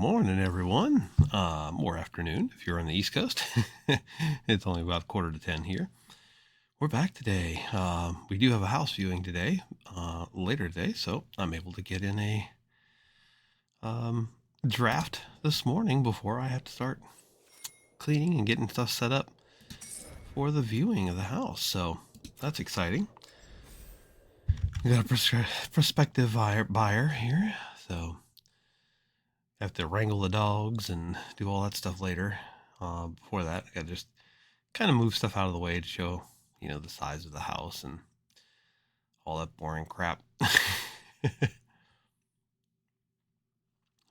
morning, everyone. Or afternoon if you're on the East Coast. It's only about 9:45 here. We're back today. We do have a house viewing today, later today, so I'm able to get in a draft this morning before I have to start cleaning and getting stuff set up for the viewing of the house. So that's exciting. We got a prospective buyer here, so have to wrangle the dogs and do all that stuff later. Before that, I got to just kind of move stuff out of the way to show, the size of the house and all that boring crap.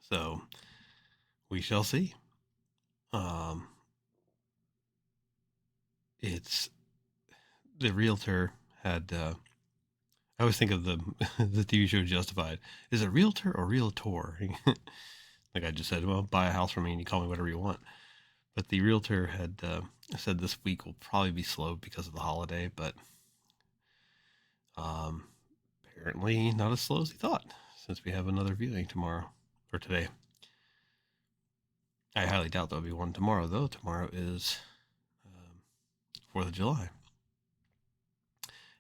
So we shall see. It's the realtor had. I always think of the the TV show Justified. Is it realtor or realtor? Like I just said, well, buy a house from me and you call me whatever you want. But the realtor had said this week will probably be slow because of the holiday, but apparently not as slow as he thought, since we have another viewing tomorrow, or today. I highly doubt there'll be one tomorrow, though. Tomorrow is 4th of July.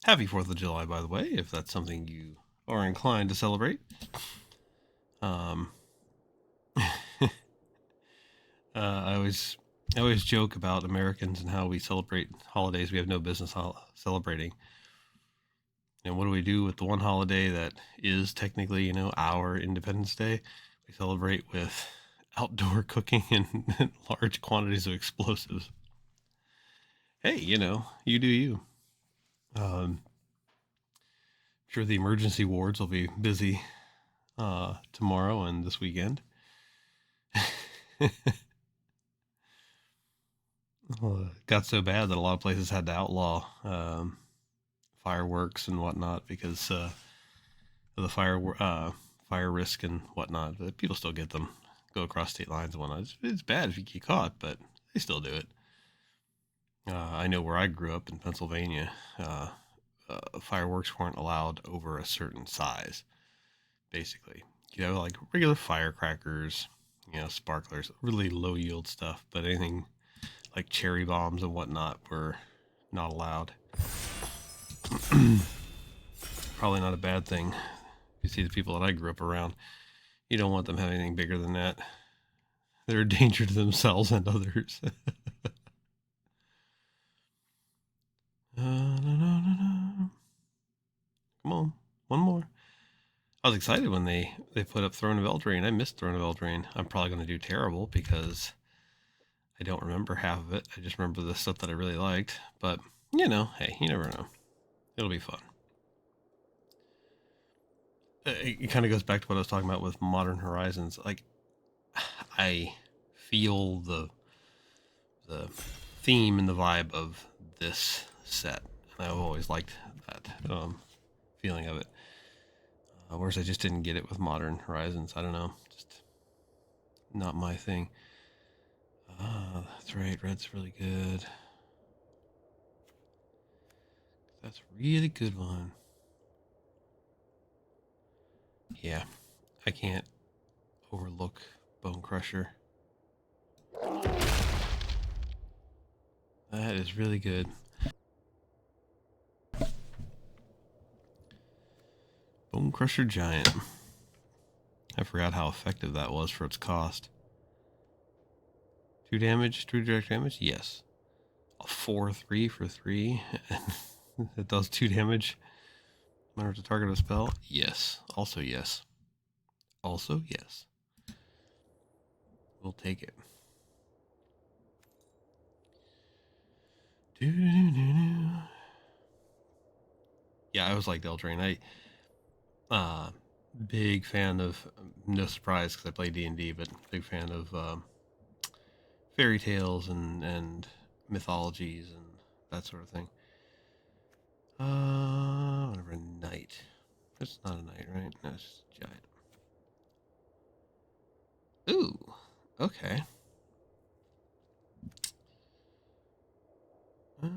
Happy 4th of July, by the way, if that's something you are inclined to celebrate. I always joke about Americans and how we celebrate holidays we have no business celebrating. And what do we do with the one holiday that is technically, our Independence Day? We celebrate with outdoor cooking and large quantities of explosives. Hey, you do you. Sure the emergency wards will be busy tomorrow and this weekend. Well, it got so bad that a lot of places had to outlaw fireworks and whatnot because of the fire risk and whatnot. But people still get them, go across state lines and whatnot. It's bad if you get caught, but they still do it. I know where I grew up in Pennsylvania, fireworks weren't allowed over a certain size. Basically, you have like regular firecrackers, sparklers, really low yield stuff, but anything like cherry bombs and whatnot were not allowed. Probably not a bad thing. You see the people that I grew up around, you don't want them having anything bigger than that. They're a danger to themselves and others. Come on, one more. I was excited when they put up Throne of Eldraine. I missed Throne of Eldraine. I'm probably going to do terrible because I don't remember half of it. I just remember the stuff that I really liked. But, hey, you never know. It'll be fun. It kind of goes back to what I was talking about with Modern Horizons. Like, I feel the theme and the vibe of this set. And I've always liked that feeling of it. Whereas I just didn't get it with Modern Horizons. I don't know. Just not my thing. That's right. Red's really good. That's a really good one. Yeah. I can't overlook Bone Crusher. That is really good. Bone Crusher Giant. I forgot how effective that was for its cost. 2 damage, 2 direct damage? Yes. A 4/3 for 3. And it does 2 damage. Whenever to target a spell? Yes. Also yes. Also yes. We'll take it. Yeah, I always liked Eldraine. Big fan of, no surprise because I play D&D, but big fan of fairy tales and mythologies and that sort of thing. Whatever, knight. It's not a knight, right? No, it's just a giant. Ooh, okay. Red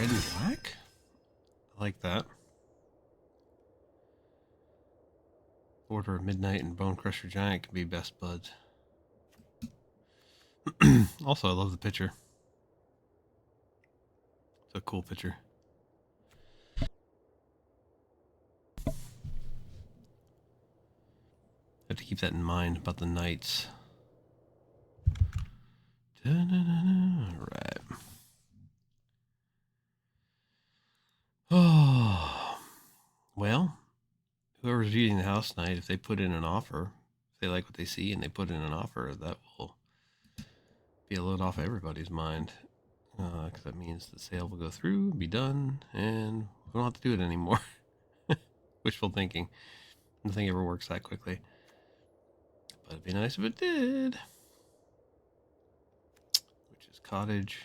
and black? I like that. Order of Midnight and Bone Crusher Giant can be best buds. Also, I love the picture. It's a cool picture. Have to keep that in mind about the knights. Alright. Oh, well, whoever's viewing the house tonight, if they put in an offer, if they like what they see and they put in an offer, that will be a load off everybody's mind. Because that means the sale will go through, be done, and we don't have to do it anymore. Wishful thinking. Nothing ever works that quickly. But it'd be nice if it did. Witch's Cottage.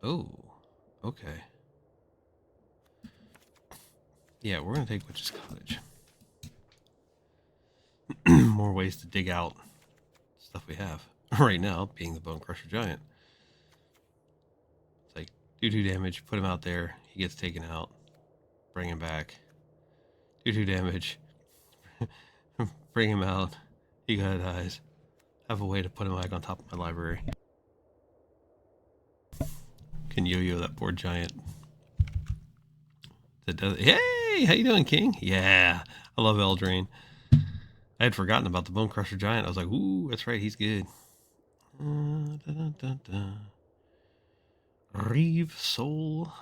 Oh, okay. Yeah, we're going to take Witch's Cottage. More ways to dig out stuff we have. Right now, being the Bone Crusher Giant. It's like, do 2 damage, put him out there, he gets taken out, bring him back. Do 2 damage, bring him out, he dies. Have a way to put him back on top of my library. Can yo-yo that poor giant. That does. Hey, how you doing, King? Yeah, I love Eldraine. I had forgotten about the Bone Crusher Giant. I was like, ooh, that's right, he's good. Reeve Soul.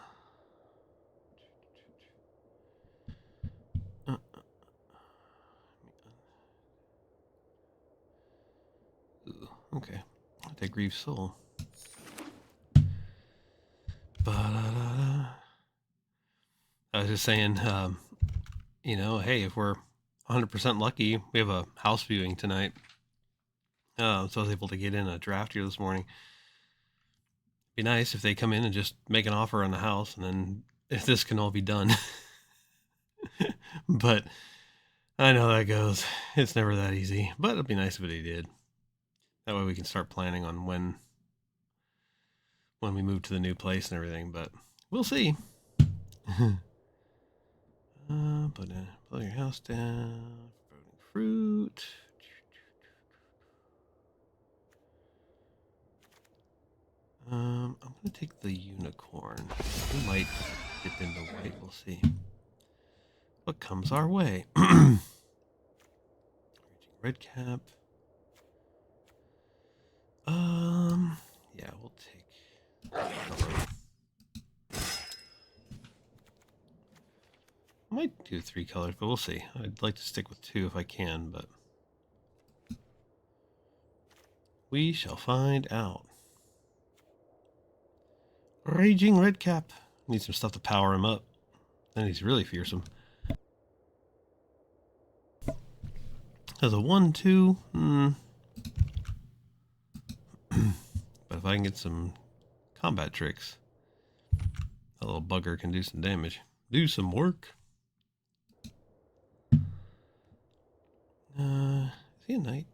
Okay, I'll take Reeve Soul. I was just saying, you know, hey, if we're 100% lucky, we have a house viewing tonight. So I was able to get in a draft here this morning. Be nice if they come in and just make an offer on the house, and then if this can all be done. But I know how that goes. It's never that easy. But it'd be nice if they did. That way we can start planning on when we move to the new place and everything. But we'll see. Blow your house down. Fruit. I'm gonna take the unicorn. We might dip into white. We'll see what comes our way. Red cap. Yeah, we'll take color. I might do 3 colors, but we'll see. I'd like to stick with 2 if I can, but we shall find out. Raging Redcap. Need some stuff to power him up. Then he's really fearsome. Has a 1-2. But if I can get some combat tricks, that little bugger can do some damage. Do some work. Is he a knight?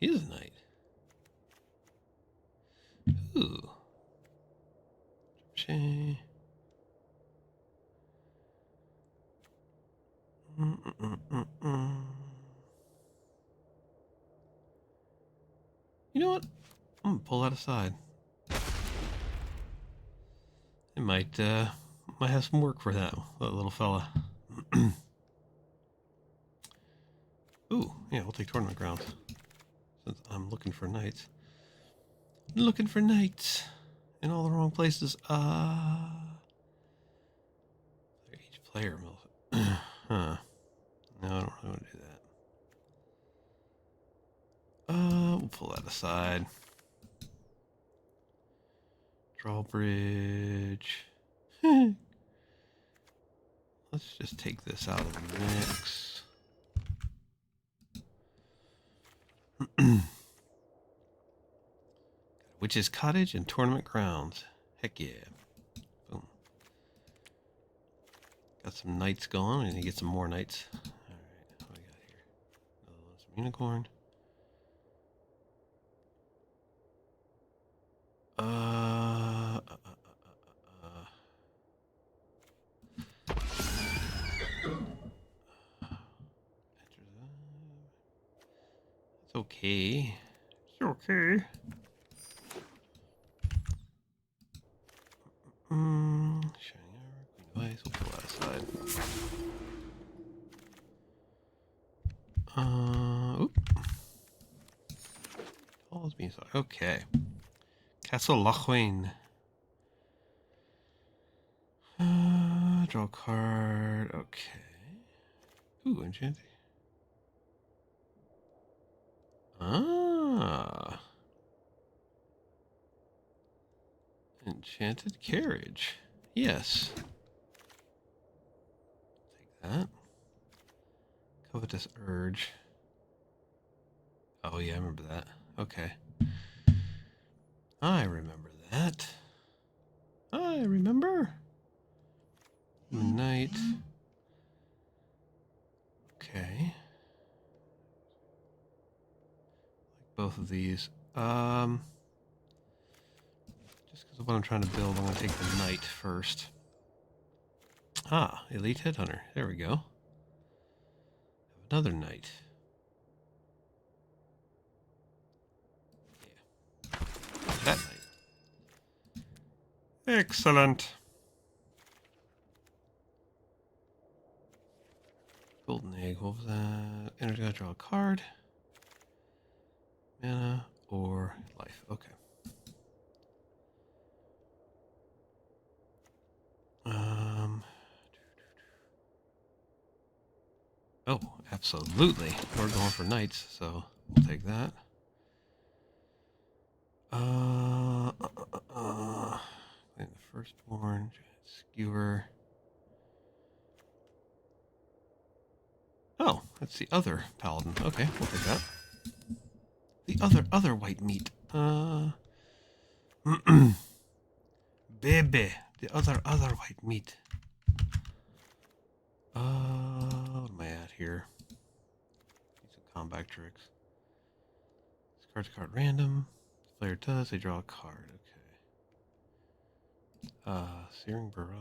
He is a knight. Ooh. You know what? I'm gonna pull that aside. It might have some work for that little fella. Ooh, yeah, we'll take tournament grounds. Since I'm looking for knights. Looking for knights in all the wrong places. Each player will. Huh. No, I don't really want to do that. We'll pull that aside. Drawbridge. Let's just take this out of the mix. Witch's Cottage and Tournament Grounds. Heck yeah. Boom. Got some knights going. We need to get some more knights. Alright, what do we got here? Another one, some unicorn. okay. It's okay. Shining armor, queen of ice. We'll pull that aside. Oop. Calls me. Okay. Castle Lochwain. Draw a card. Okay. Ooh, enchanted. Ah. Enchanted carriage. Yes. Take that. Covetous urge. Oh, yeah, I remember that. Okay. I remember that. I remember. Knight. Okay. Like both of these. Just because of what I'm trying to build, I'm going to take the knight first. Ah, elite headhunter. There we go. Have another knight. Yeah. That knight. Excellent. Golden egg. What was that? Energy. Gotta draw a card. Mana or life. Okay. Oh, absolutely. We're going for knights, so we'll take that. The firstborn, skewer. Oh, that's the other paladin. Okay, we'll take that. The other white meat. Baby, the other white meat. What am I at here? Need some combat tricks. Discard card random. This player does, they draw a card. Okay. Searing Barrage.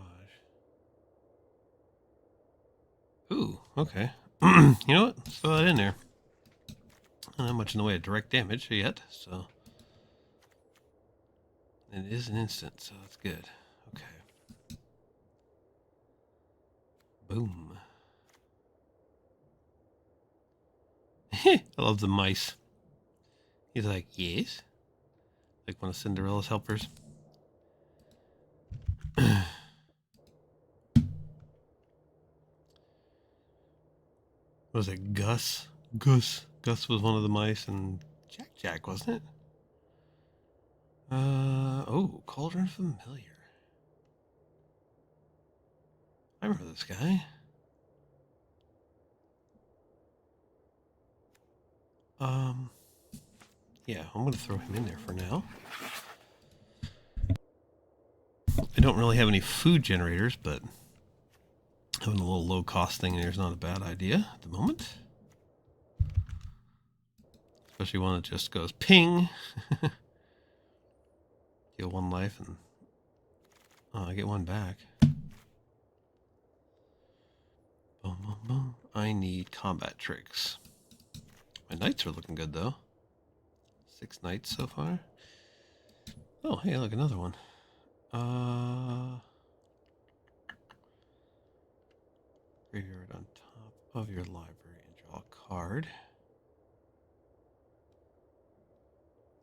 Ooh, okay. You know what? Let's throw that in there. Not much in the way of direct damage yet, so. And it is an instant, so that's good. Okay. Boom. I love the mice. He's like, yes? Like one of Cinderella's helpers. Was it Gus? Gus was one of the mice, and Jack, wasn't it? Oh, Cauldron Familiar. I remember this guy. Yeah, I'm gonna throw him in there for now. I don't really have any food generators, but having a little low-cost thing in there is not a bad idea at the moment. Especially one that just goes ping. Deal 1 life and I get 1 back. Boom, boom, boom. I need combat tricks. My knights are looking good though. 6 knights so far. Oh, hey, look, another one. Graveyard on top of your library and draw a card.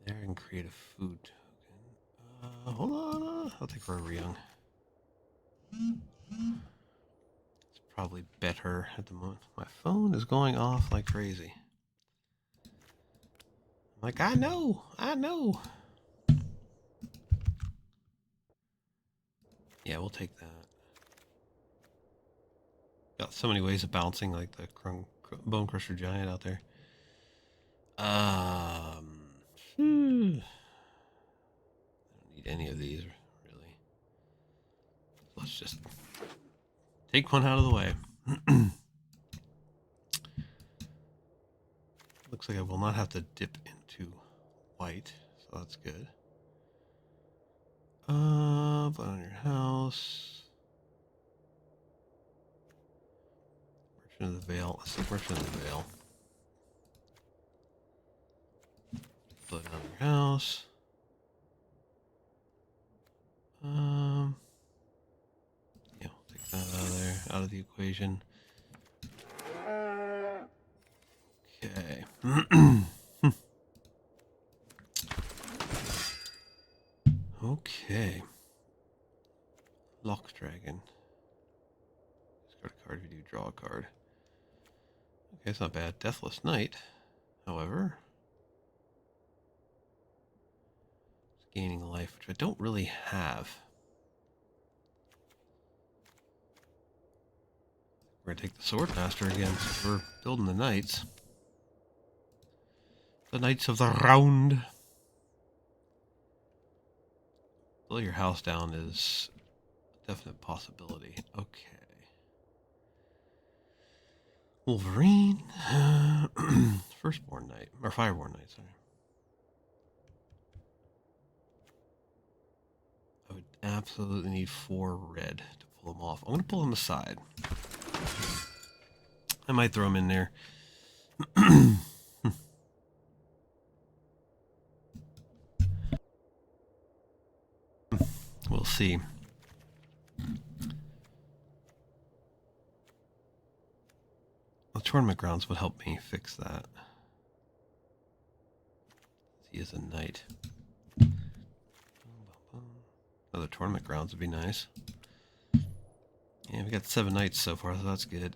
There and create a food token. Hold on. I'll take Forever Young. It's probably better at the moment. My phone is going off like crazy. I'm like, I know. Yeah, we'll take that. Got so many ways of bouncing, like the Bone Crusher Giant out there. I don't need any of these, really. Let's just take one out of the way. Looks like I will not have to dip into white, so that's good. Put on your house. Merchant of the Veil. Let's take Merchant of the Veil. house. Yeah, we'll take that out of there, out of the equation. Okay. Okay. Lock Dragon. Discard a card if you do draw a card. Okay, it's not bad. Deathless Knight, however, is gaining life, which I don't really have. We're gonna take the Swordmaster again, since we're building the Knights. The Knights of the Round. Blow your house down is a definite possibility. Okay. Wolverine. Firstborn Knight. Or Fireborn Knight, sorry. I would absolutely need 4 red to pull them off. I'm going to pull them aside. I might throw them in there. We'll see. The tournament grounds would help me fix that. He is a knight. Another tournament grounds would be nice. Yeah, we got 7 knights so far, so that's good.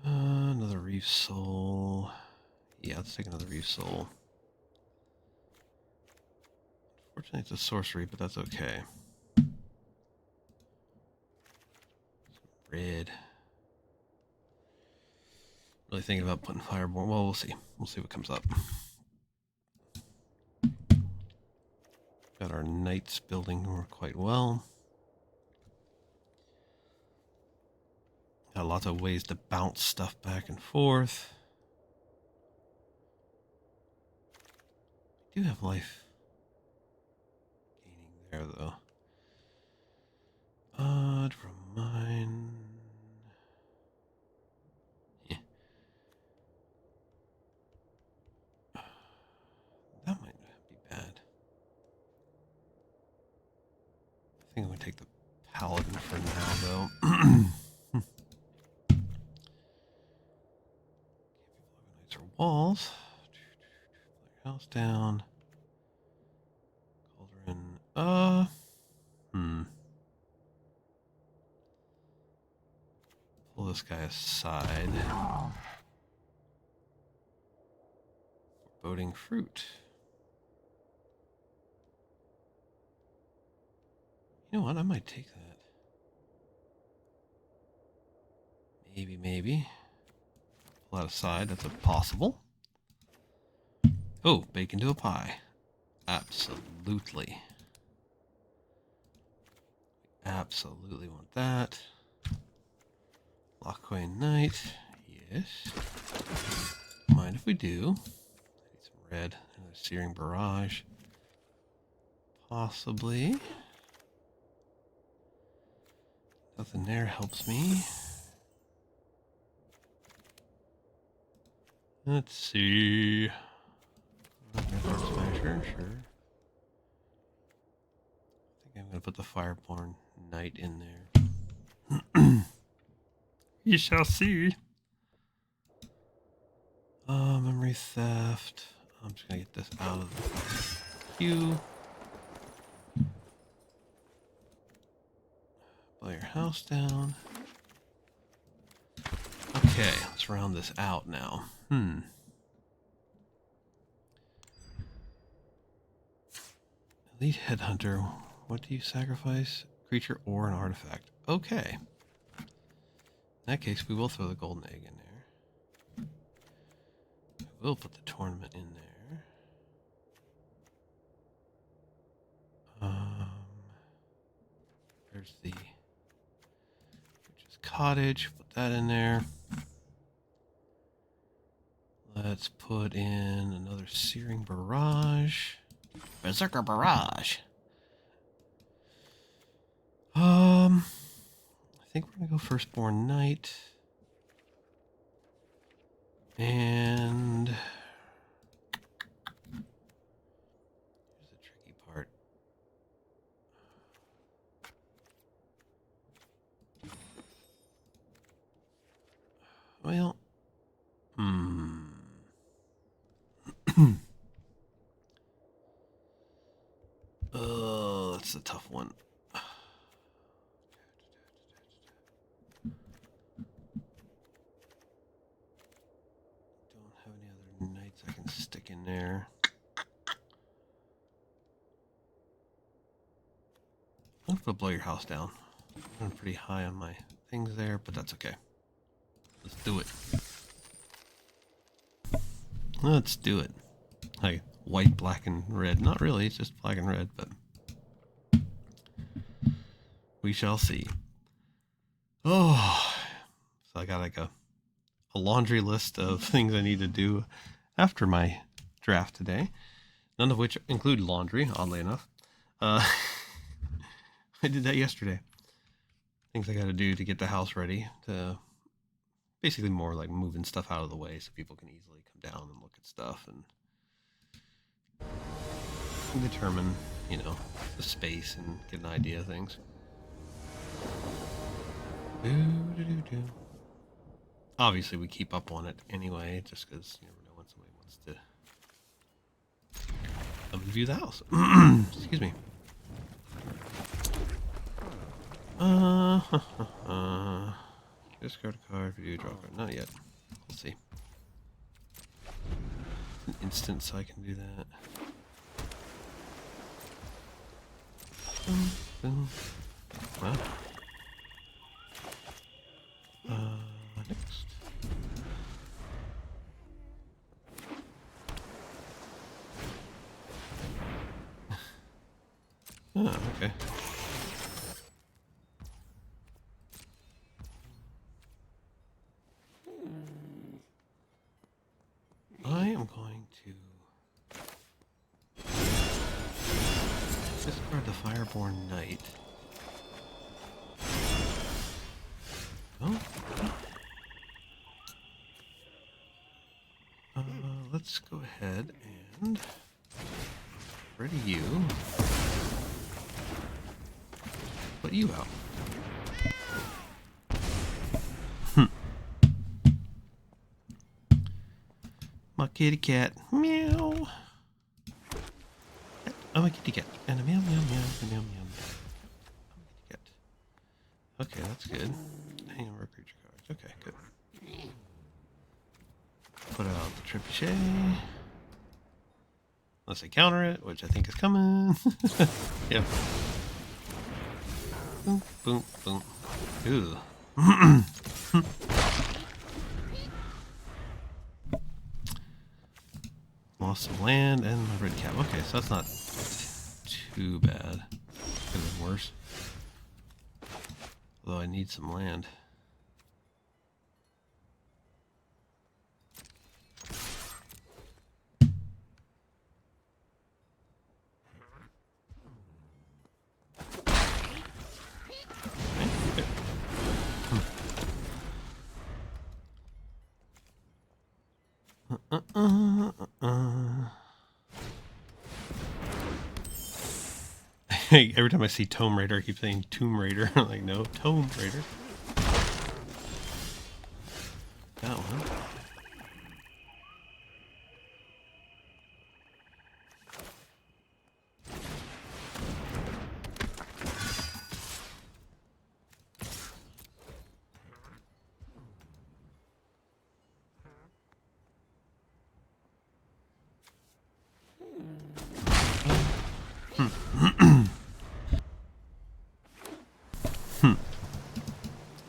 Another Reef Soul. Yeah, let's take another Reef Soul. Unfortunately, it's a sorcery, but that's okay. Red. Really thinking about putting Fireborn. Well, we'll see. We'll see what comes up. Got our knights building quite well. Got lots of ways to bounce stuff back and forth. We do have life gaining there, though. From mine. Yeah. That might be bad. I think I'm going to take the Paladin for now, though. Knights or walls. Put your house down. Cauldron. Pull this guy aside. Foreboding Fruit. You know what? I might take that. Maybe. Pull that aside. That's a possible. Oh, bacon to a pie. Absolutely. Absolutely want that. Lockcoin Knight. Yes. Mind if we do? Need some red. Another Searing Barrage. Possibly. Nothing there helps me. Let's see. Heart Smasher, sure. I think I'm going to put the Fireborn Knight in there. You shall see. Memory Theft. I'm just going to get this out of the queue. Blow your house down. Okay, let's round this out now. Elite Headhunter. What do you sacrifice? Creature or an artifact. Okay. In that case, we will throw the golden egg in there. We'll put the tournament in there. There's the Witch's Cottage. Put that in there. Let's put in another Searing Barrage. Berserker Barrage. I think we're gonna go Firstborn Knight. And here's the tricky part. Well, oh, that's a tough one. Don't have any other knights I can stick in there. I'm gonna blow your house down. I'm pretty high on my things there, but that's okay. Let's do it. Let's do it. Like white, black, and red. Not really, it's just black and red, but we shall see. Oh, so I got like a laundry list of things I need to do after my draft today. None of which include laundry, oddly enough. I did that yesterday. Things I got to do to get the house ready. To basically more like moving stuff out of the way so people can easily come down and look at stuff and determine, you know, the space and get an idea of things. Obviously, we keep up on it anyway, just because you never know when somebody wants to come and view the house. Excuse me. Discard a card, view, draw a card. Not yet. We'll see. It's an instant, so I can do that. Well. Next. Oh, okay. I am going to discard the Fireborn Knight. Oh. Let's go ahead and ready you. Put you out. My kitty cat. Meow. I'm a kitty cat. And a meow, meow, meow, meow, meow, meow. I'm a kitty cat. Okay, that's good. Hang on, creature cards. Okay, good. Put out the trebuchet. Unless I counter it, which I think is coming. Yep. Boom, boom, boom. Ooh. Lost some land and my red cap. Okay, so that's not too bad. Could have been worse. Although I need some land. Every time I see Tomb Raider, I keep saying Tomb Raider. I'm like, no, Tomb Raider. That one.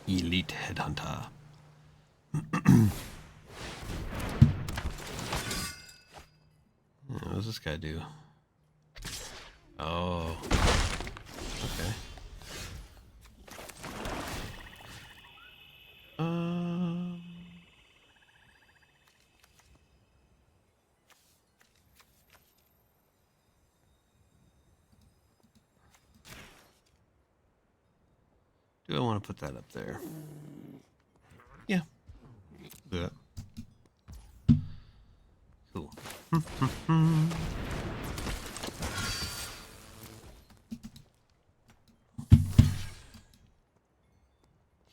Elite Headhunter. What does this guy do? Oh. Okay. Do I want to put that up there? Yeah. Do that.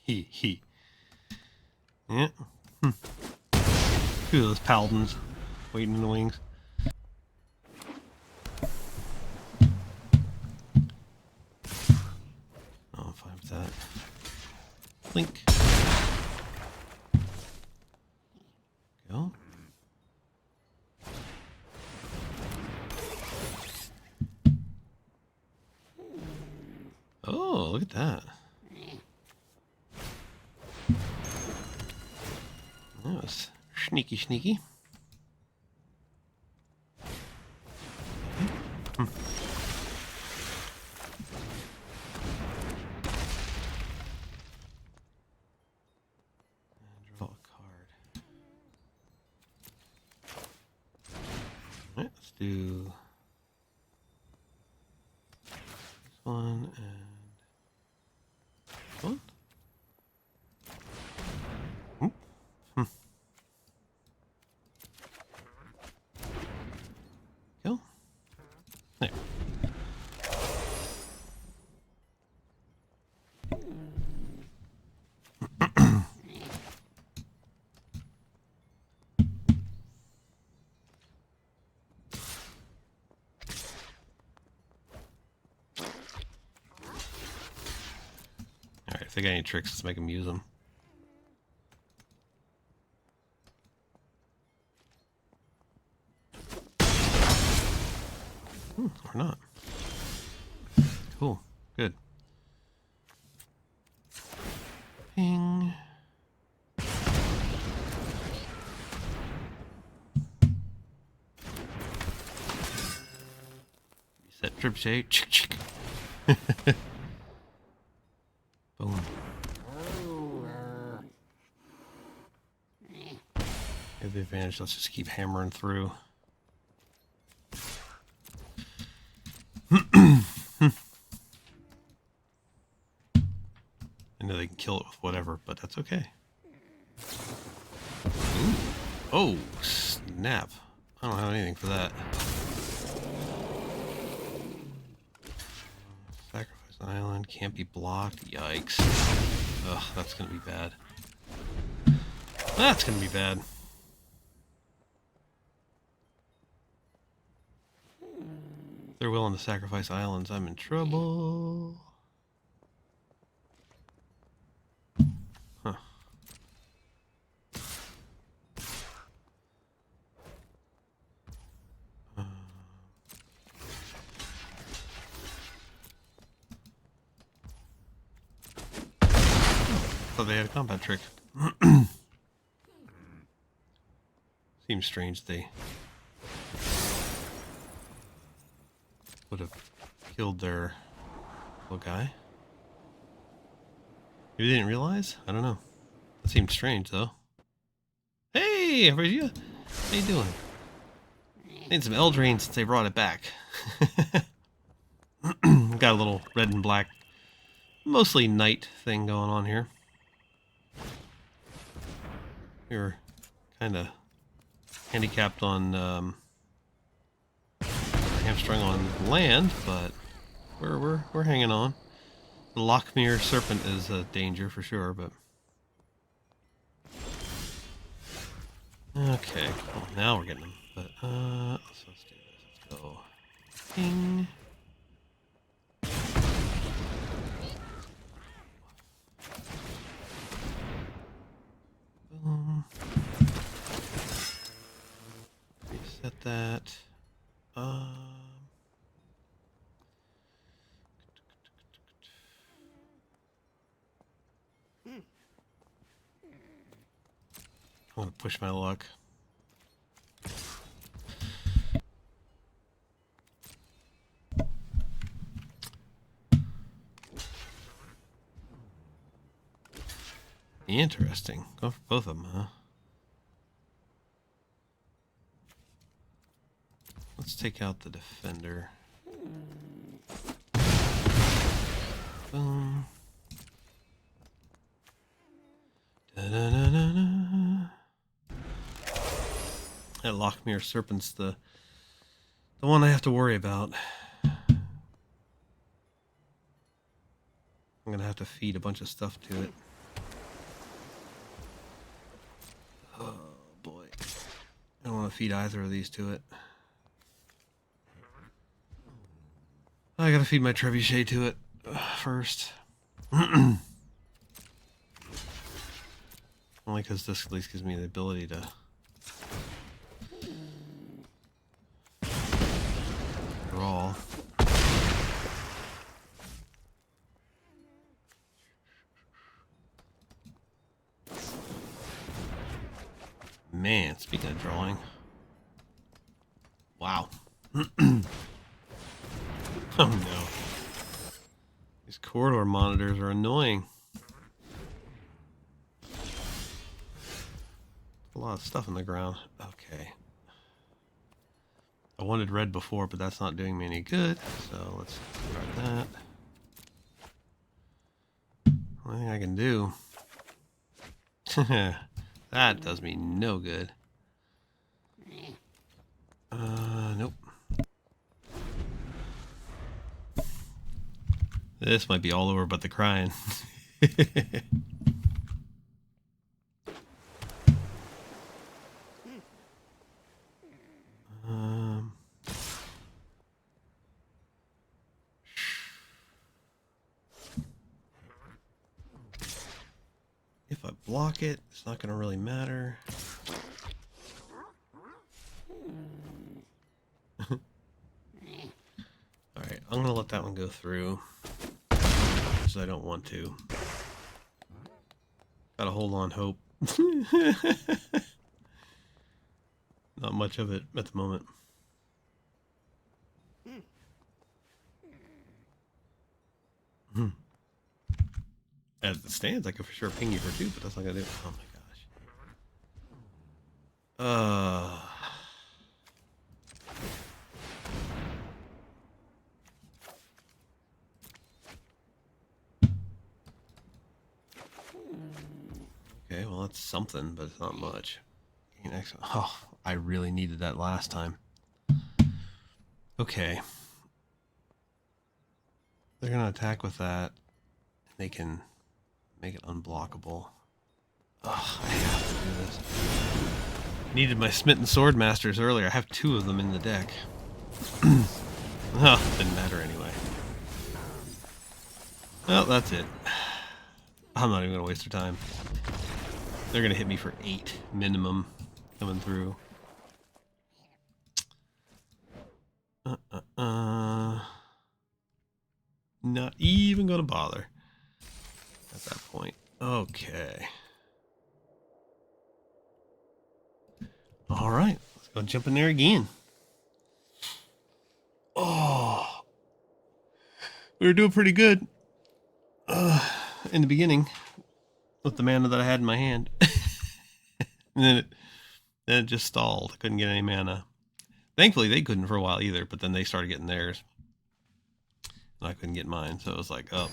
He. Yeah. Two of those paladins waiting in the wings. Oh, I'm fine with that. Blink. Go. Oh, look at that. That was sneaky, sneaky. Hmm. And draw a card. Alright, let's do this one and this one. Go. There. Alright, if they got any tricks, let's make them use them. Or not. Cool. Good. Ping. Reset trip shade. Chick chick. Boom. Have the advantage. Let's just keep hammering through. I know they can kill it with whatever, but that's okay. Ooh. Oh, snap. I don't have anything for that. Sacrifice Island can't be blocked. Yikes. Ugh, that's gonna be bad. That's gonna be bad. If they're willing to sacrifice islands, I'm in trouble. Huh. Thought they had a combat trick. Seems strange they would have killed their little guy. Maybe they didn't realize? I don't know. That seemed strange though. Hey, how are you? How you doing? Need some Eldraine since they brought it back. Got a little red and black, mostly night thing going on here. We were kind of handicapped on hamstrung on land, but we're hanging on. The Lochmere Serpent is a danger for sure, but okay. Well, now we're getting them. But let's do this. Let's go. Ping. Boom. Reset that. I'm gonna push my luck. Interesting. Go for both of them, huh? Let's take out the defender. Boom. Da -da -da -da -da. That Lochmere Serpent's the one I have to worry about. I'm gonna have to feed a bunch of stuff to it. Oh boy. I don't want to feed either of these to it. I gotta feed my trebuchet to it first. Only because this at least gives me the ability to draw. Man, speaking of drawing. Wow. Oh no. These corridor monitors are annoying. A lot of stuff in the ground. Okay. I wanted red before, but that's not doing me any good. So let's try that. Only thing I can do. That does me no good. Nope. This might be all over but the crying. If I block it, it's not going to really matter. Alright, I'm going to let that one go through. Because I don't want to. Gotta hold on hope. Not much of it at the moment. As it stands, I could for sure ping you for 2, but that's not gonna do it. Oh my gosh. Okay, well that's something, but it's not much. Oh, I really needed that last time. Okay. They're gonna attack with that. They can make it unblockable. Ugh, I have to do this. Needed my Smitten Sword Masters earlier. I have 2 of them in the deck. Oh, didn't matter anyway. Well, that's it. I'm not even going to waste their time. They're going to hit me for 8 minimum coming through. Not even going to bother at that point. Okay. All right. Let's go jump in there again. Oh. We were doing pretty good in the beginning with the mana that I had in my hand. And then it just stalled. I couldn't get any mana. Thankfully, they couldn't for a while either, but then they started getting theirs. And I couldn't get mine, so it was like, oh,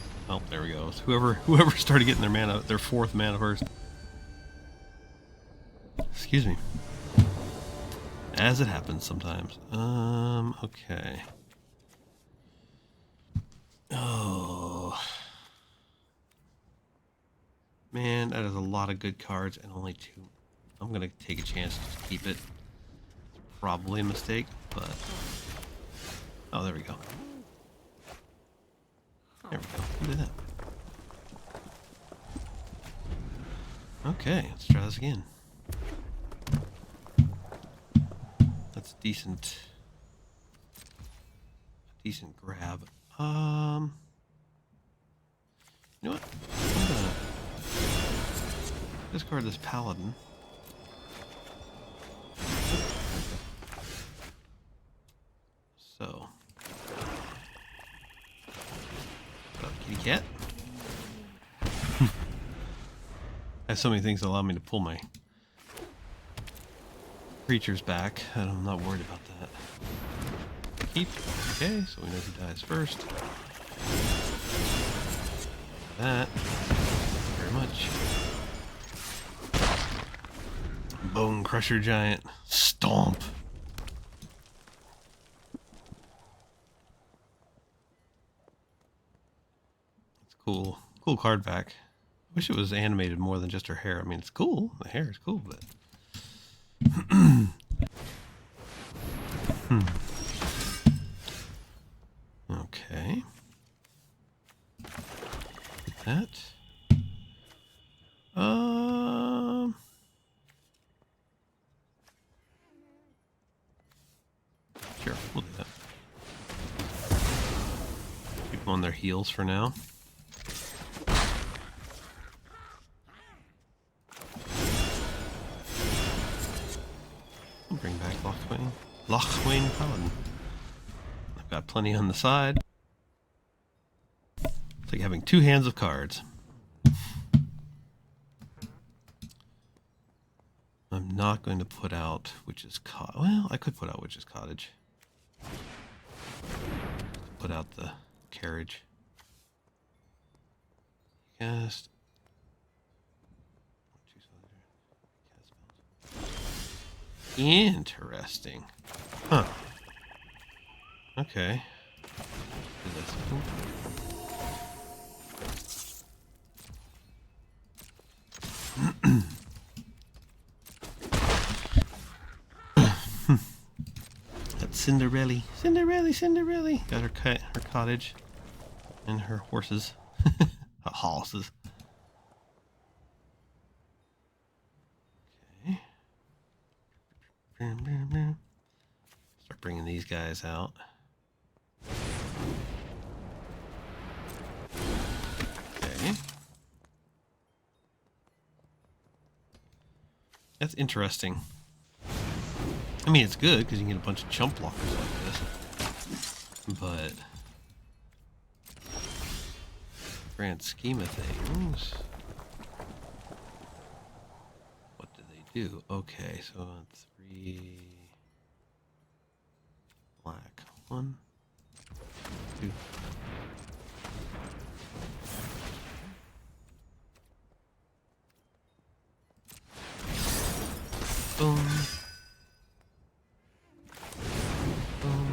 there we go. So whoever started getting their mana, their 4th mana first. Excuse me. As it happens sometimes. Okay. Oh. Man, that is a lot of good cards and only 2. I'm going to take a chance to keep it. Probably a mistake, but... Oh, there we go. There we go. We'll do that. Okay, let's try this again. That's a decent grab. You know what? I'm gonna discard this paladin. So, what's up, kitty cat? I have so many things that allow me to pull my creatures back. I'm not worried about that. Keep. Okay, so we know who dies first. That. Thank you very much. Bone Crusher Giant. Stomp. It's cool. Cool card back. Wish it was animated more than just her hair. I mean, it's cool. The hair is cool, but... Okay. That. Sure, we'll do that. Keep them on their heels for now. We'll bring back Lochwain Paladin. I've got plenty on the side. It's like having two hands of cards. I'm not going to put out Witch's Cottage. Well, I could put out Witch's Cottage. Put out the carriage. Cast. Interesting. Huh. Okay. That's Cinderella. Cinderella. Got her cottage and her horses. Horses. Okay. Start bringing these guys out. Okay. That's interesting. I mean, it's good because you can get a bunch of chump blockers like this. But grand scheme of things, what do they do? Okay, so 3 black. 1, 2. Boom. Boom.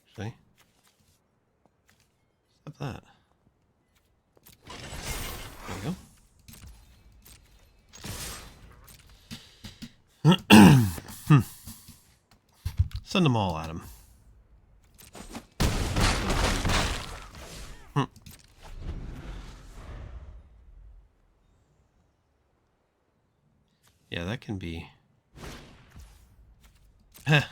Actually, stop that. There we go. Send them all at him. Yeah, that can be... Trapped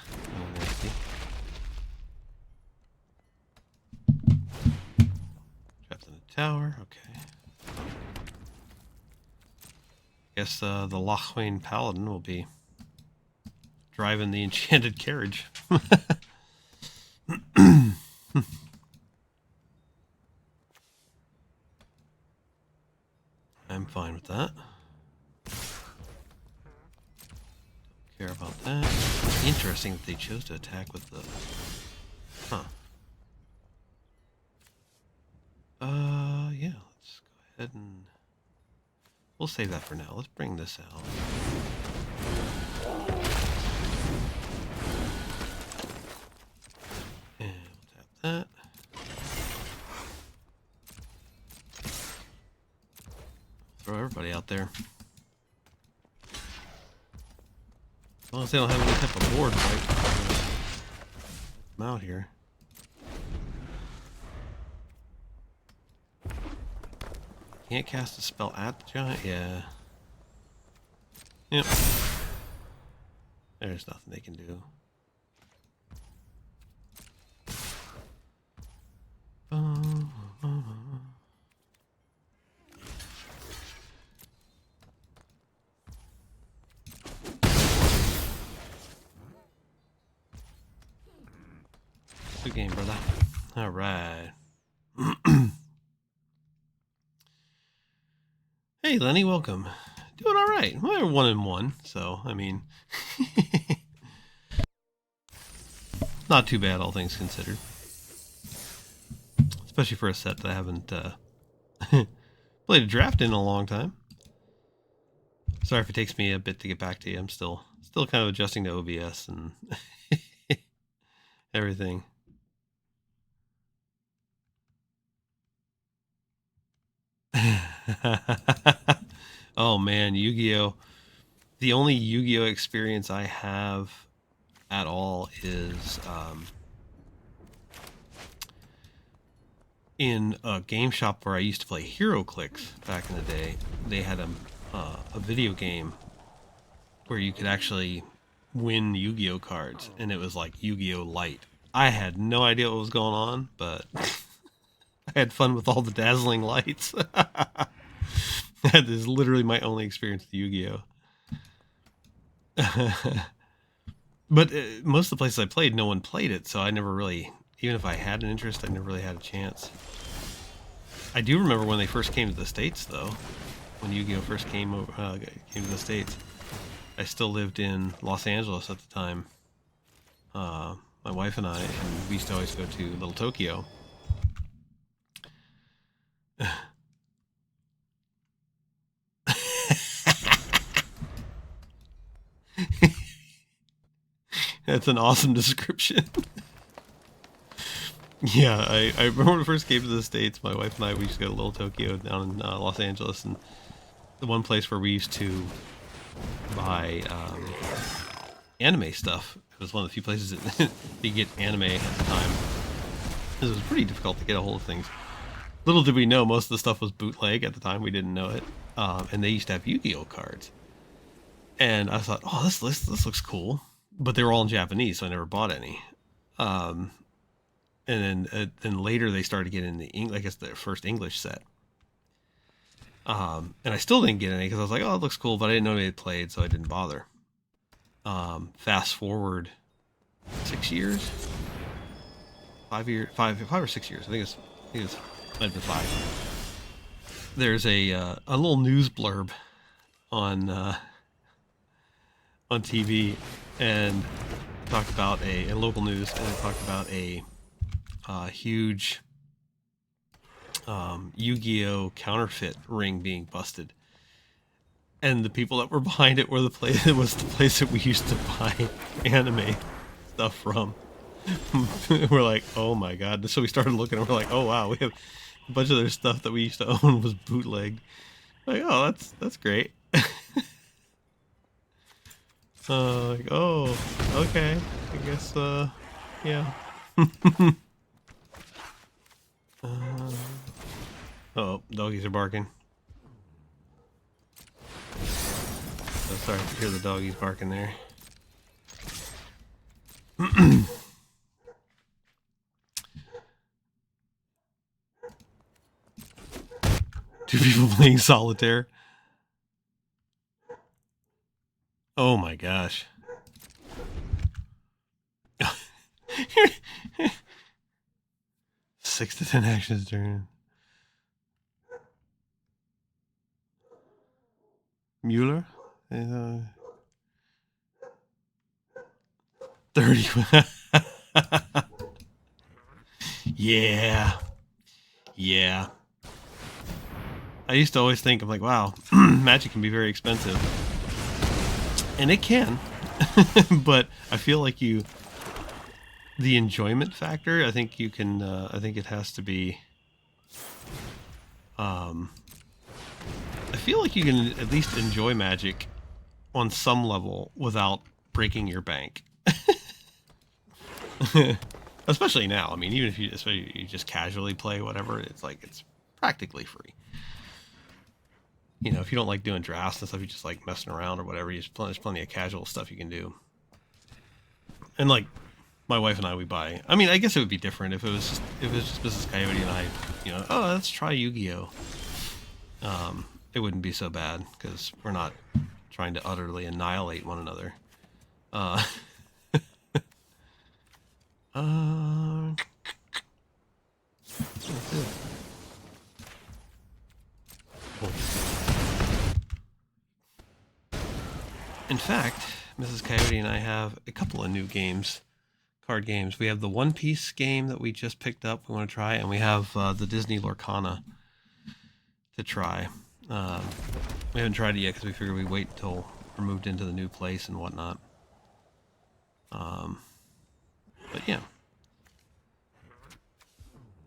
in a tower, okay. Guess the Lochwain Paladin will be driving the enchanted carriage. I'm fine with that. Care about that. Interesting that they chose to attack with the... Huh. Yeah, let's go ahead and... We'll save that for now. Let's bring this out. And we'll tap that. Throw everybody out there. As long as they don't have any type of board fight, I'm out here. Can't cast a spell at the giant? Yeah. Yep. There's nothing they can do. Good game, brother. All right. Hey, Lenny, welcome. Doing all right. We're 1-1, so I mean, not too bad, all things considered. especially for a set that I haven't played a draft in a long time. Sorry if it takes me a bit to get back to you. I'm still kind of adjusting to OBS and everything. Oh man, Yu-Gi-Oh! The only Yu-Gi-Oh! Experience I have at all is in a game shop where I used to play HeroClix back in the day. They had a video game where you could actually win Yu-Gi-Oh! Cards, and it was like Yu-Gi-Oh! Light. I had no idea what was going on, but I had fun with all the dazzling lights. That is literally my only experience with Yu-Gi-Oh! But most of the places I played, no one played it, so I never really, even if I had an interest, I never really had a chance. I do remember when they first came to the States, though. When Yu-Gi-Oh! First came to the States. I still lived in Los Angeles at the time. My wife and I, and we used to always go to Little Tokyo. That's an awesome description. Yeah, I remember when we first came to the States, my wife and I, we used to go to Little Tokyo down in Los Angeles, and the one place where we used to buy anime stuff. It was one of the few places that you get anime at the time. It was pretty difficult to get a hold of things. Little did we know, most of the stuff was bootleg at the time. We didn't know it. And they used to have Yu-Gi-Oh! Cards. And I thought, oh, this looks cool. But they were all in Japanese, so I never bought any. And then later they started getting the I guess the first English set. And I still didn't get any because I was like, oh, it looks cool, but I didn't know they had played, so I didn't bother. Fast forward 6 years, 5 or 6 years. I think it might have been 5. There's a little news blurb on TV, and talked about a local news, and it talked about a huge Yu-Gi-Oh! Counterfeit ring being busted. And the people that were behind it were the place. It was the place that we used to buy anime stuff from. We're like, oh my god! So we started looking, and we're like, oh wow, we have a bunch of their stuff that we used to own was bootlegged. Like, oh, that's great. Like, oh, okay, I guess, yeah. Oh, doggies are barking. So sorry to hear the doggies barking there. Two people playing solitaire. Oh my gosh. 6 to 10 actions during. Mueller? 30. Yeah. Yeah. I used to always think, I'm like, wow, Magic can be very expensive. And it can. But I feel like the enjoyment factor, I think you can, I think it has to be, I feel like you can at least enjoy Magic on some level without breaking your bank. Especially now. I mean, even if you just casually play whatever, it's like it's practically free. You know, if you don't like doing drafts and stuff, you just like messing around or whatever. There's plenty of casual stuff you can do. And like my wife and I, we buy. I mean, I guess it would be different if it was just Mrs. Coyote and I. You know, oh, let's try Yu-Gi-Oh. It wouldn't be so bad because we're not trying to utterly annihilate one another. In fact, Mrs. Coyote and I have a couple of new games, card games. We have the One Piece game that we just picked up. We want to try, and we have the Disney Lorcana to try. We haven't tried it yet because we figured we'd wait until we're moved into the new place and whatnot. But yeah.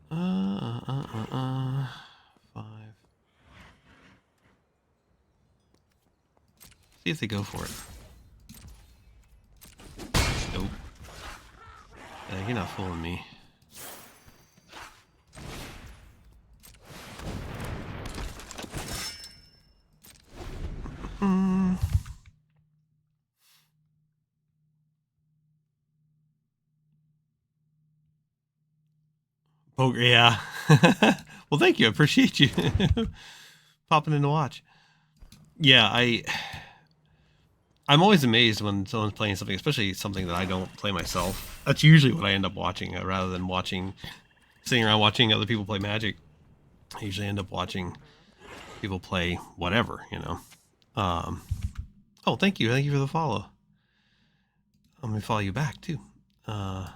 5. See if they go for it. Nope. You're not fooling me. Poker, yeah. Well, thank you. I appreciate you popping in to watch. Yeah, I'm always amazed when someone's playing something, especially something that I don't play myself. That's usually what I end up watching, rather than sitting around watching other people play Magic. I usually end up watching people play whatever, you know. Oh, thank you. Thank you for the follow. I'm going to follow you back, too. And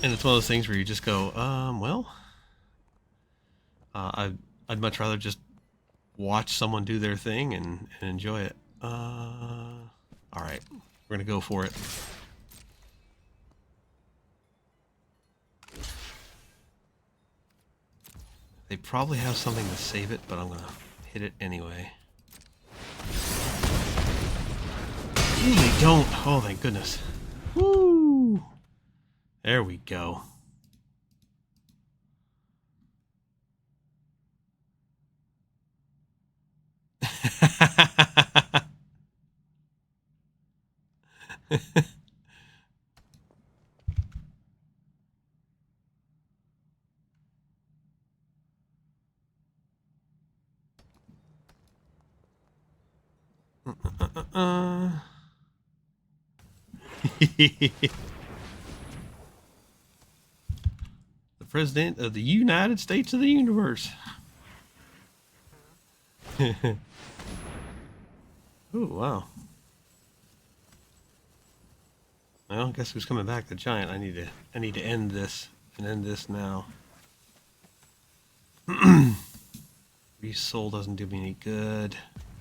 it's one of those things where you just go, well, I'd much rather just watch someone do their thing and enjoy it. All right, we're gonna go for it. They probably have something to save it, but I'm gonna hit it anyway. Ooh, they don't. Oh, thank goodness. Woo! There we go. The President of the United States of the Universe. Ooh, wow. Well, guess who's coming back? The Giant. I need to end this and end this now. Resoul doesn't do me any good.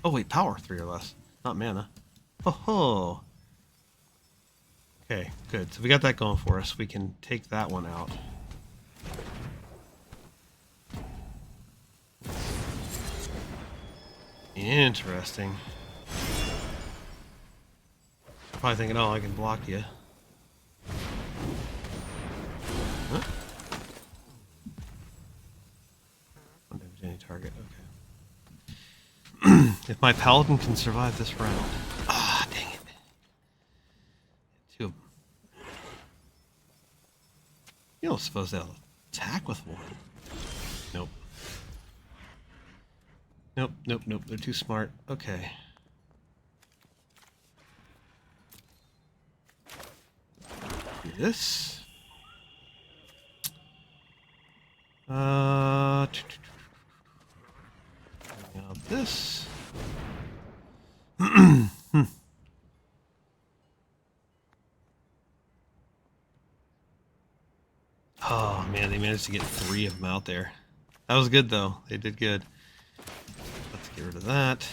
Oh wait, power 3 or less, not mana. Oh ho. Okay, good. So we got that going for us. We can take that one out. Interesting. Probably thinking, oh, I can block you. Huh? Don't damage any target. Okay. If my paladin can survive this round. Ah, dang it. 2 of them. You don't suppose they'll attack with 1. Nope. Nope, nope, nope. They're too smart. Okay. Do this. Now this. Oh man, they managed to get 3 of them out there. That was good though. They did good. Let's get rid of that.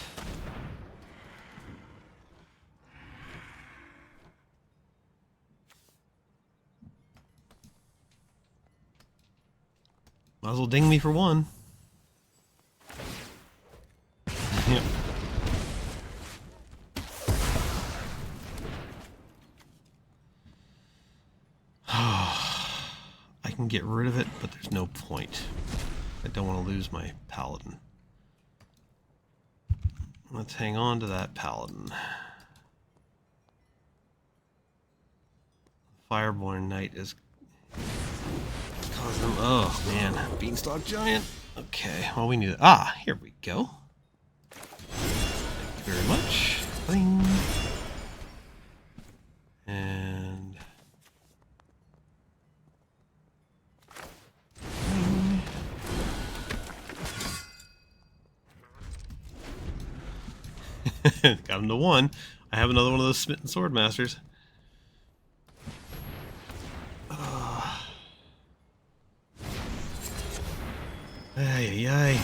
Might as well ding me for 1. Yep. I can get rid of it, but there's no point. I don't want to lose my paladin. Let's hang on to that paladin. Fireborn Knight is causing them. Oh man, Beanstalk Giant. Okay, well we need it. Ah, here we go. Thank you very much. Bling. And bling. Got him to 1. I have another one of those Smitten Sword Masters. Ay, ay, ay.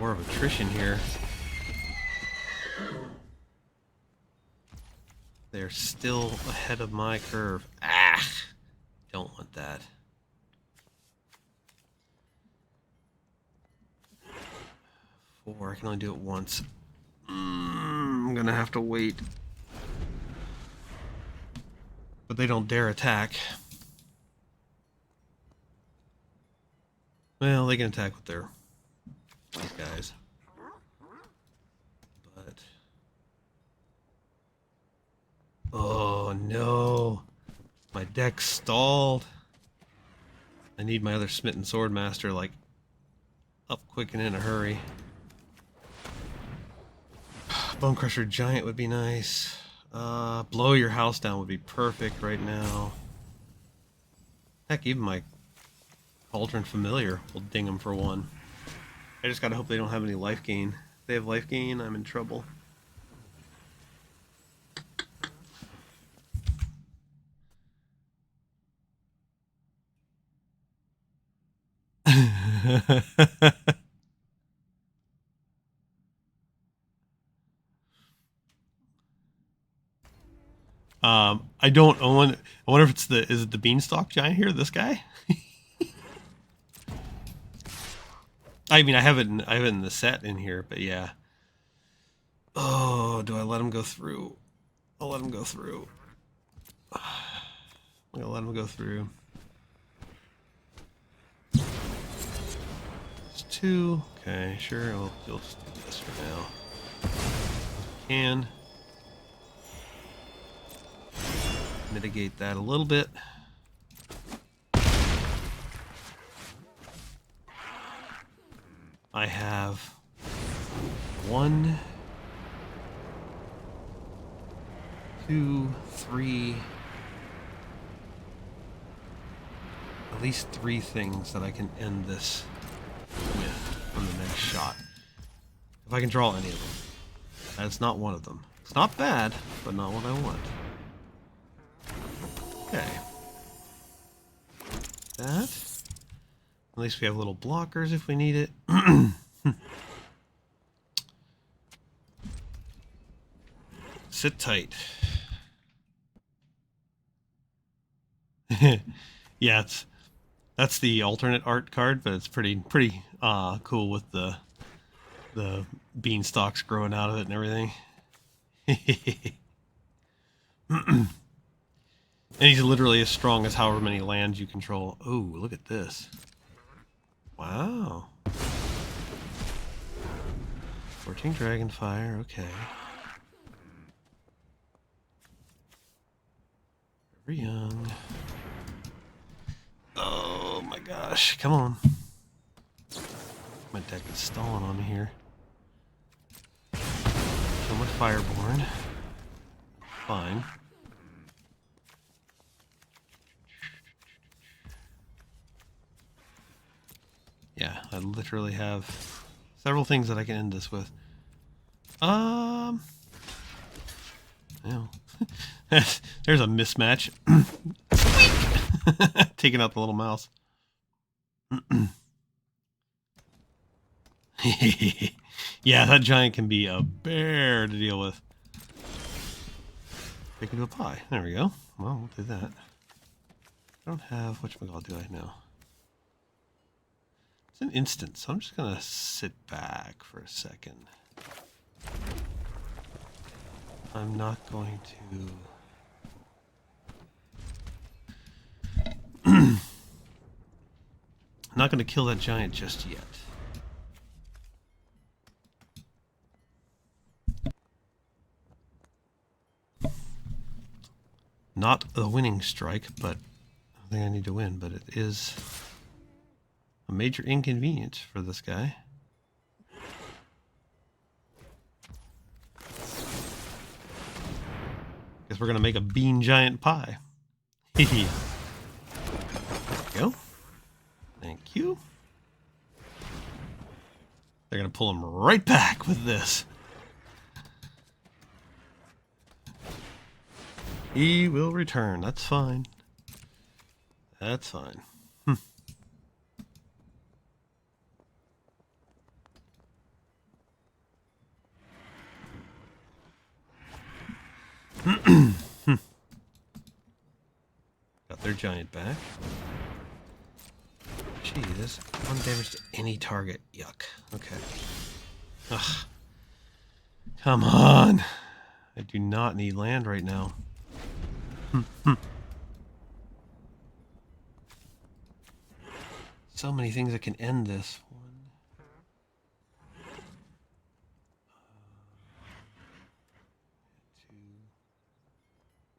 More of attrition here. They're still ahead of my curve. Ah! Don't want that. 4, I can only do it once. I'm gonna have to wait. But they don't dare attack. Well, they can attack with their these guys. But oh no. My deck stalled. I need my other Smitten Swordmaster like up quick and in a hurry. Bone Crusher Giant would be nice. Blow Your House Down would be perfect right now. Heck, even my Cauldron Familiar will ding them for 1. I just gotta hope they don't have any life gain. If they have life gain, I'm in trouble. I don't own. I wonder if it's is it the Beanstalk Giant here? This guy? I mean, I have it in the set in here, but yeah. Oh, do I let him go through? I'll let him go through. I'm gonna let him go through. It's 2. Okay, sure. We'll just do this for now. Can mitigate that a little bit. I have 1, 2, 3, at least 3 things that I can end this with on the next shot. If I can draw any of them. That's not one of them. It's not bad, but not what I want. Okay. That. At least we have little blockers if we need it. Sit tight. Yeah, that's the alternate art card, but it's pretty cool with the beanstalks growing out of it and everything. And he's literally as strong as however many lands you control. Oh, look at this. Wow. 14 Dragonfire, okay. Very young. Oh my gosh, come on. My deck is stalling on me here. So much Fireborn. Fine. Yeah, I literally have several things that I can end this with. Yeah. There's a mismatch. Taking out the little mouse. Yeah, that giant can be a bear to deal with. Make into a pie. There we go. Well, we'll do that. I don't have... whatchamacallit do I know? It's an instant, so I'm just going to sit back for a second. I'm not going to... not going to kill that giant just yet. Not a winning strike, but I think I need to win, but it is a major inconvenience for this guy. Guess we're going to make a bean giant pie. There we go. Thank you. They're going to pull him right back with this. He will return. That's fine. That's fine. Got their giant back. Jeez, 1 damage to any target. Yuck. Okay. Ugh. Come on. I do not need land right now. So many things that can end this.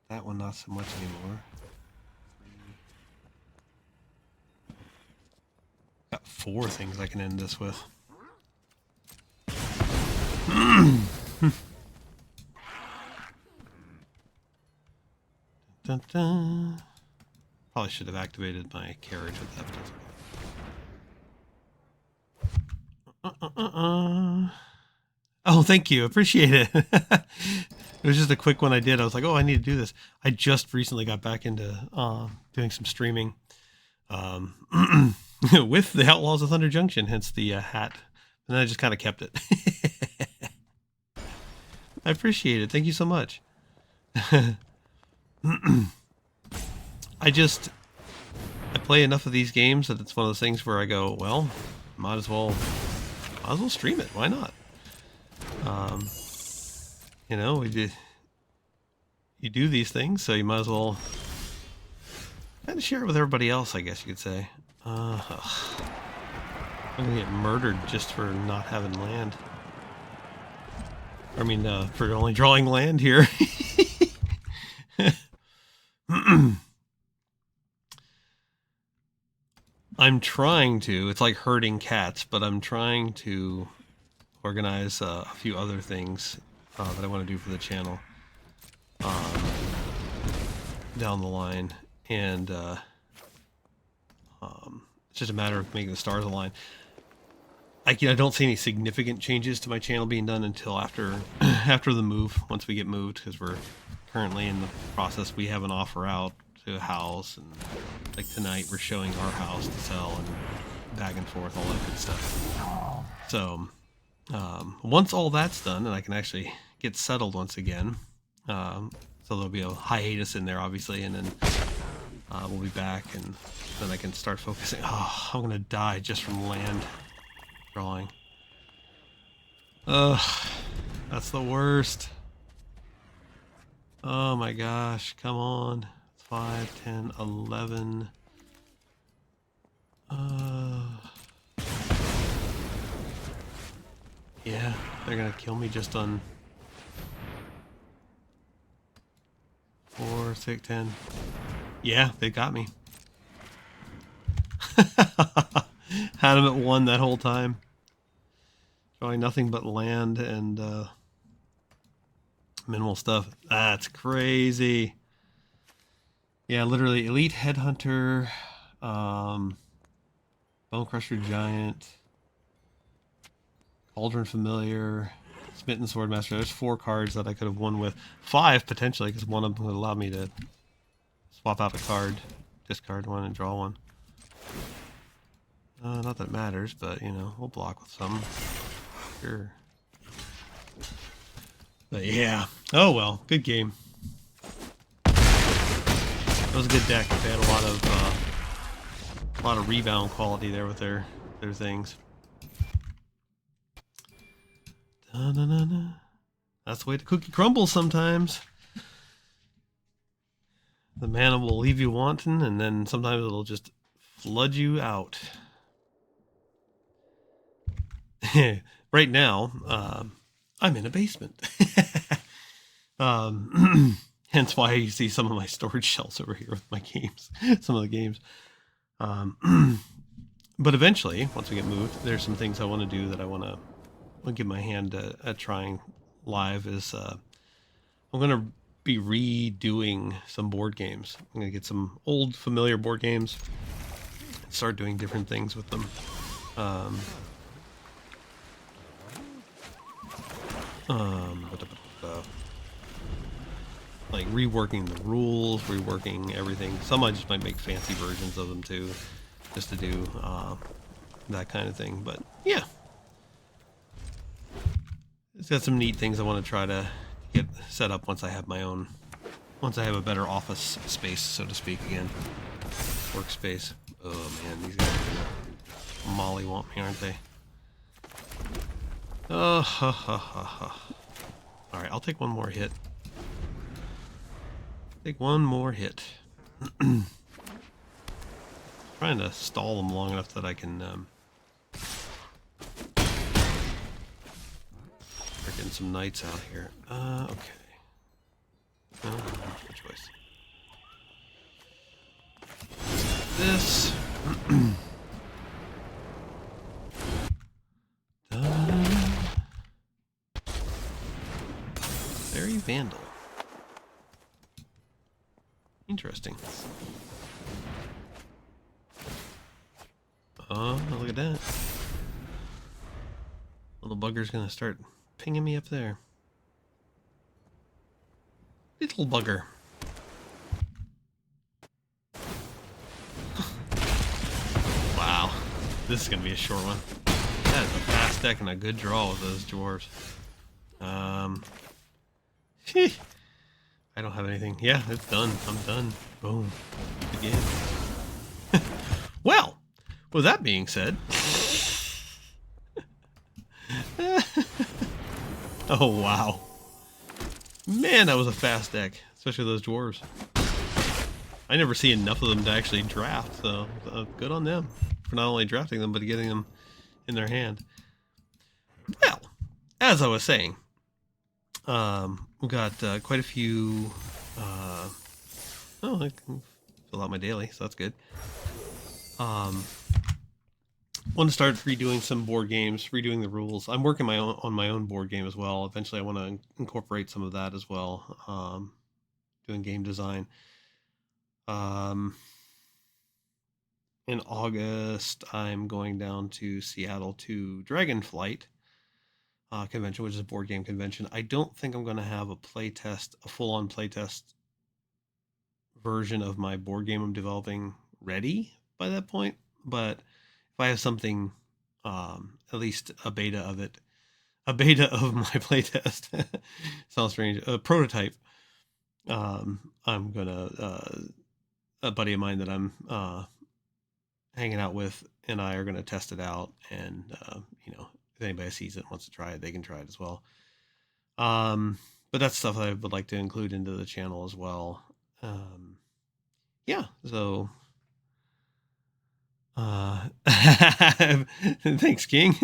That one not so much anymore. 3. Got 4 things I can end this with. Dun, dun. Probably should have activated my carriage with that. Oh, thank you. Appreciate it. It was just a quick one I did. I was like, oh, I need to do this. I just recently got back into doing some streaming with the Outlaws of Thunder Junction, hence the hat. And then I just kind of kept it. I appreciate it. Thank you so much. I play enough of these games that it's one of those things where I go, well, might as well stream it. Why not? You know, you do these things, so you might as well kind of share it with everybody else, I guess you could say. I'm gonna get murdered just for not having land. I mean, for only drawing land here. I'm trying to, it's like herding cats, but I'm trying to organize a few other things that I want to do for the channel down the line, and it's just a matter of making the stars align. I don't see any significant changes to my channel being done until after the move, once we get moved, because we're currently in the process. We have an offer out to a house, and like tonight we're showing our house to sell and back and forth, all that good stuff. So once all that's done and I can actually get settled once again, so there'll be a hiatus in there obviously, and then we'll be back, and then I can start focusing. Oh, I'm gonna die just from land drawing. Ugh, that's the worst. Oh my gosh, come on. 5, 10, 11. Yeah, they're gonna kill me just on 4, 6, 10. Yeah, they got me. Had them at 1 that whole time. Drawing nothing but land and minimal stuff. That's crazy. Yeah, literally Elite Headhunter, Bone Crusher Giant, Cauldron Familiar, Smitten Swordmaster. There's 4 cards that I could have won with. 5 potentially, because one of them would allow me to swap out a card, discard one, and draw one. Not that it matters, but you know, we'll block with some. Sure. But yeah. Oh well, good game. That was a good deck. They had a lot of rebound quality there with their things. Da-na-na-na. That's the way the cookie crumbles sometimes. The mana will leave you wanting, and then sometimes it'll just flood you out. Right now, I'm in a basement. Hence why you see some of my storage shelves over here with my games, some of the games. But eventually, once we get moved, there's some things I want to do that I want to give my hand at trying live. Is I'm going to be redoing some board games. I'm going to get some old familiar board games, start doing different things with them. Like reworking the rules, reworking everything. Some I just might make fancy versions of them too, just to do that kind of thing. But yeah, it's got some neat things I want to try to get set up once I have my own Once I have a better office space, so to speak, again. Workspace. Oh man, these guys are gonna mollywomp me, aren't they? Oh, ha ha ha ha. Alright, I'll take one more hit. Take one more hit. Trying to stall them long enough that I can start getting some knights out here. Okay. No choice. This. Very Vandal. Interesting. Oh, look at that. Little bugger's gonna start pinging me up there. Little bugger. Wow. This is gonna be a short one. That is a fast deck and a good draw with those dwarves. I don't have anything. Yeah, it's done. I'm done. Boom. Again. Well, with that being said. Oh, wow. Man, that was a fast deck. Especially those dwarves. I never see enough of them to actually draft, so good on them. For not only drafting them, but getting them in their hand. Well, as I was saying, we've got quite a few. I can fill out my daily, so that's good. Want to start redoing some board games, redoing the rules. I'm working on my own board game as well. Eventually, I want to incorporate some of that as well. Doing game design. In August, I'm going down to Seattle to Dragonflight convention, which is a board game convention. I don't think I'm going to have a full-on playtest version of my board game I'm developing ready by that point. But if I have something, at least a beta of it, a beta of my playtest, sounds strange, a prototype, I'm gonna, a buddy of mine that I'm hanging out with and I are going to test it out, and if anybody sees it and wants to try it, they can try it as well. But that's stuff I would like to include into the channel as well. Yeah, so thanks, King.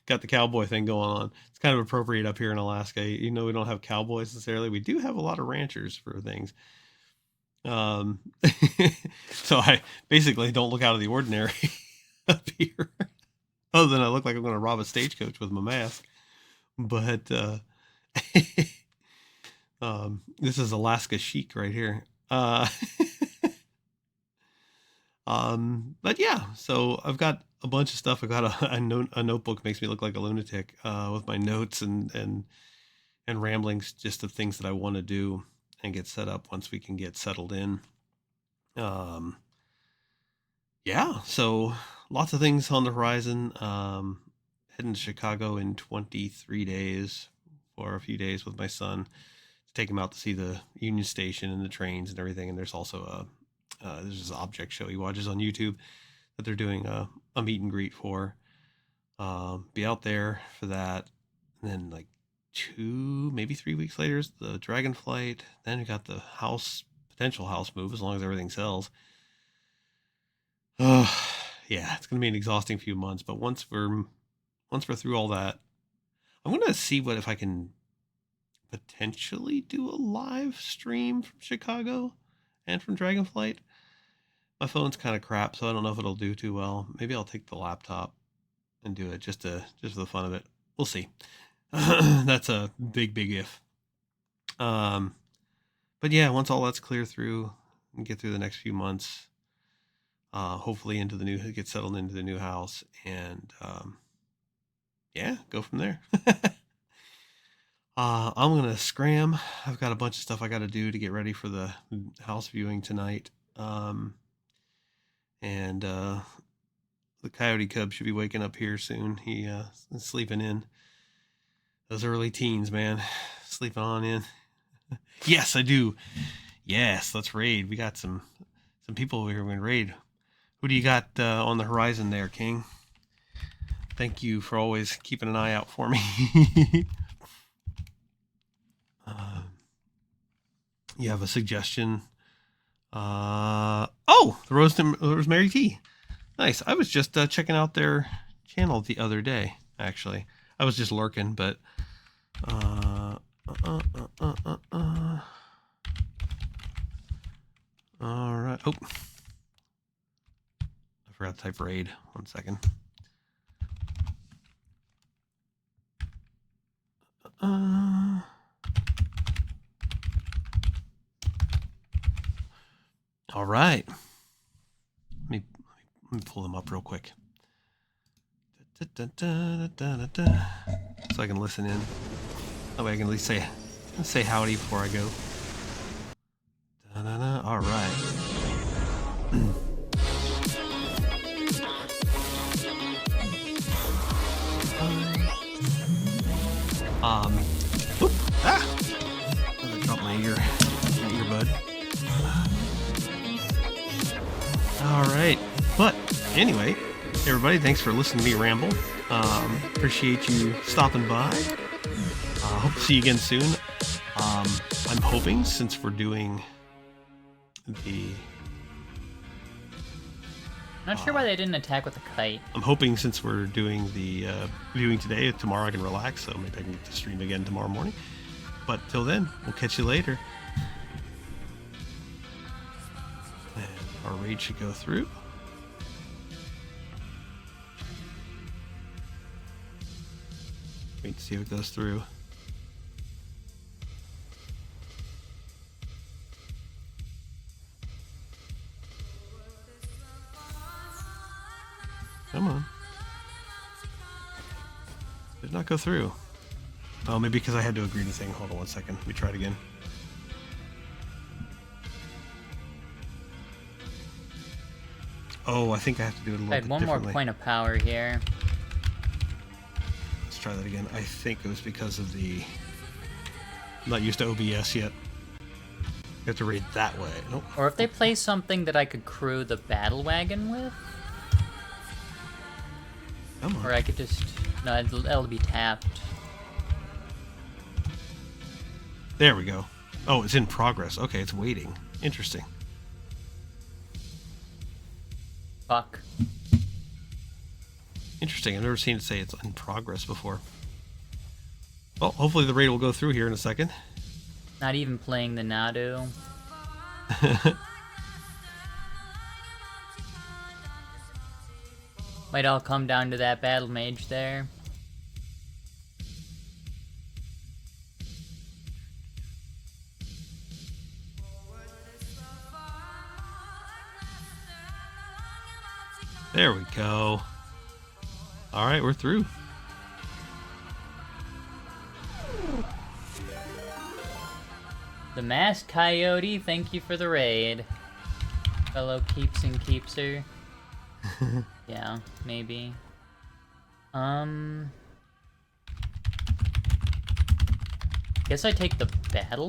Got the cowboy thing going on. It's kind of appropriate up here in Alaska. We don't have cowboys necessarily. We do have a lot of ranchers for things. So I basically don't look out of the ordinary up here, other than I look like I'm going to rob a stagecoach with my mask. But this is Alaska chic right here. But yeah, so I've got a bunch of stuff. I got a notebook makes me look like a lunatic with my notes and ramblings, just of things that I want to do and get set up once we can get settled in. Yeah, so lots of things on the horizon. Heading to Chicago in 23 days for a few days with my son to take him out to see the Union Station and the trains and everything. And there's also there's this object show he watches on YouTube that they're doing a meet and greet for. Be out there for that. And then like 2, maybe 3 weeks later is the Dragonflight. Then we got the potential house move, as long as everything sells. Yeah, it's gonna be an exhausting few months, but once we're through all that, I'm gonna see if I can potentially do a live stream from Chicago and from Dragonflight. My phone's kind of crap, so I don't know if it'll do too well. Maybe I'll take the laptop and do it just for the fun of it. We'll see. That's a big if. But yeah, once all that's clear through and get through the next few months, hopefully get settled into the new house, and yeah, go from there. I'm gonna scram. I've got a bunch of stuff I got to do to get ready for the house viewing tonight. And the coyote cub should be waking up here soon. He is sleeping in. Those early teens, man, sleeping on in. Yes, I do. Yes, let's raid. We got some people over here we're going to raid. Who do you got on the horizon there, King? Thank you for always keeping an eye out for me. You have a suggestion? Oh, the Rosemary Tea. Nice. I was just checking out their channel the other day, actually. I was just lurking, but... All right. Oh, I forgot to type raid. 1 second. All right. Let me pull them up real quick. So I can listen in. That way I can at least say howdy before I go. All right. Oop, ah! I dropped my earbud. All right. But anyway, everybody, thanks for listening to me ramble. Appreciate you stopping by. Hope to see you again soon. I'm hoping, since we're doing the... Not sure why they didn't attack with a kite. I'm hoping, since we're doing the viewing today, tomorrow I can relax, so maybe I can get to stream again tomorrow morning. But till then, we'll catch you later. And our raid should go through. Wait to see if it goes through. Come on. Did not go through. Oh, maybe because I had to agree to the thing. Hold on 1 second. Let me try it again. Oh, I think I have to do it a little bit differently. I had one more point of power here. Let's try that again. I think it was because of the... I'm not used to OBS yet. You have to read that way. Nope. Or if they play something that I could crew the battle wagon with. Come on. Or I could just... No, it'll be tapped. There we go. Oh, it's in progress. Okay, it's waiting. Interesting. Fuck. Interesting. I've never seen it say it's in progress before. Well, hopefully the raid will go through here in a second. Not even playing the Nadu. Might all come down to that battle mage there. There we go. All right, we're through. The Masked Coyote, thank you for the raid. Fellow keeps and keepser. Yeah, maybe. Guess I take the battle